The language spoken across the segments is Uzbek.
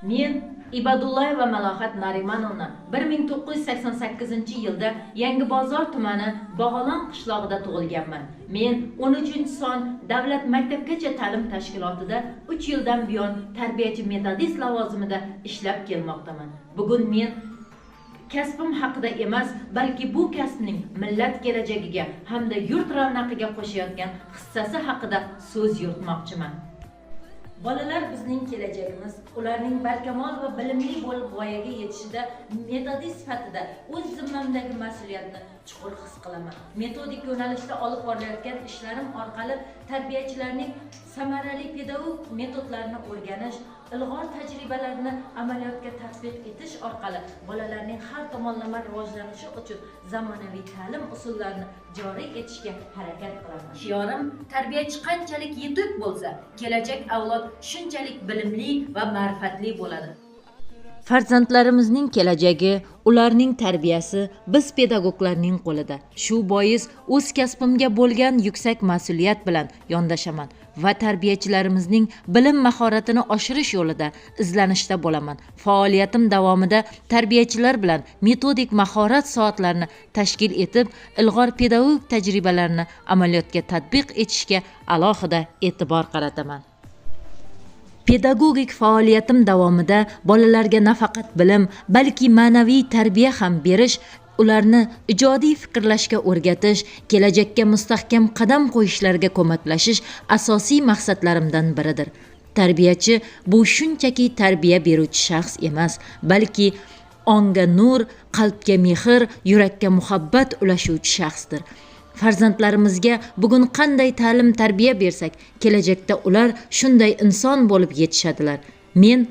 Men Ibadullayeva Malohat Narimanovna 1988-yilda Yangibozor tumani Bog'olon qishlog'ida tug'ilganman. Men 13-son Davlat maktabgacha ta'lim tashkilotida 3 yildan buyon tarbiyachi metodist lavozimida ishlab kelmoqdaman. Bugun men kasbim haqida emas, balki bu kasbning millat kelajagiga hamda yurt ravnaqiga qo'shayotgan hissasi haqida so'z yuritmoqchiman. Bolalar bizning kelajagimiz, ularning barkamol va bilimli bo'lib voyaga yetishida metodist sifatida o'z zimmamdagi mas'uliyatni chuqur his qilaman. Metodik yo'nalishda olib borilayotgan ishlarim orqali tarbiyachilarning samarali pedagogik metodlarini o'rganish, ilg'or tajribalarni amaliyotga tatbiq etish orqali bolalarning har tomonlama rivojlanishi uchun zamonaviy ta'lim usullarini joriy etishga harakat qilaman. Shiorim tarbiyachi qanchalik yetuk bo'lsa, kelajak avlod shunchalik bilimli va ma'rifatli bo'ladi. Farzandlarimizning kelajagi, ularning tarbiyasi biz pedagoglarning qo'lida. Shu bois o'z kasbimga bo'lgan yuksak mas'uliyat bilan yondashaman va tarbiyachilarimizning bilim mahoratini oshirish yo'lida izlanishda bo'laman. Faoliyatim davomida tarbiyachilar bilan metodik mahorat soatlarini tashkil etib, ilg'or pedagogik tajribalarni amaliyotga tatbiq etishga alohida e'tibor qarataman. Pedagogik faoliyatim davomida bolalarga nafaqat bilim, balki ma'naviy tarbiya ham berish, ularni ijodiy fikrlashga o'rgatish, kelajakka mustahkam qadam qo'yishlariga ko'maklashish asosiy maqsadlarimdan biridir. Tarbiyachi bu shunchaki tarbiya beruvchi shaxs emas, balki onga nur, qalbga mehr, yurakka muhabbat ulashuvchi shaxsdir. Farzandlarimizga bugun qanday ta'lim tarbiya bersak, kelajakda ular shunday inson bo'lib yetishadilar. Men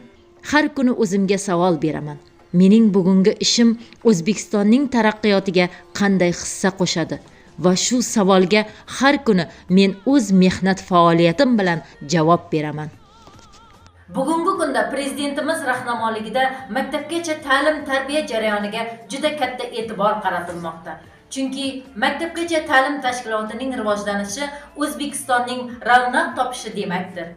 har kuni o'zimga savol beraman. Mening bugungi ishim O'zbekistonning tarakkiyotiga qanday hissa qo'shadi? Va shu savolga har kuni men o'z mehnat faoliyatim bilan javob beraman. Bugungi kunda prezidentimiz rahnamoligida maktabgacha ta'lim tarbiya jarayoniga juda katta e'tibor qaratilmoqda. Chunki maktabgacha ta'lim tashkilotining rivojlanishi O'zbekistonning ravnaq topishi demakdir.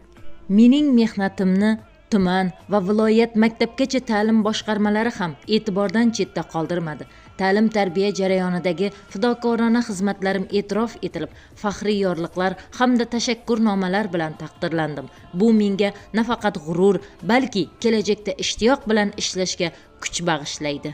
Mening mehnatimni tuman va viloyat maktabgacha ta'lim boshqarmalari ham e'tibordan chetda qoldirmadi. Ta'lim tarbiya jarayonidagi fidokorona xizmatlarim e'tirof etilib, faxriy yorliqlar hamda tashakkurnomalar bilan taqdirlandim. Bu menga nafaqat g'urur, balki kelajakda ishtiyoq bilan ishlashga kuch bag'ishlaydi.